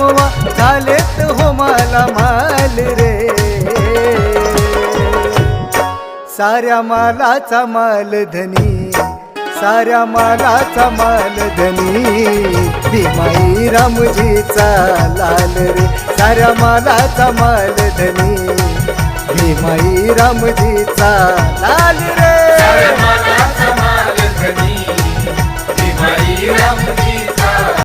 तेव्हा झालेत हो मला माल रे. साऱ्या मालाचा माल धनी, साऱ्या मालाचा माल धनी, भीमाई रामजीचा लाल रे. साऱ्या मालाचा माल धनी, भीमाई रामजीचा लाल रे.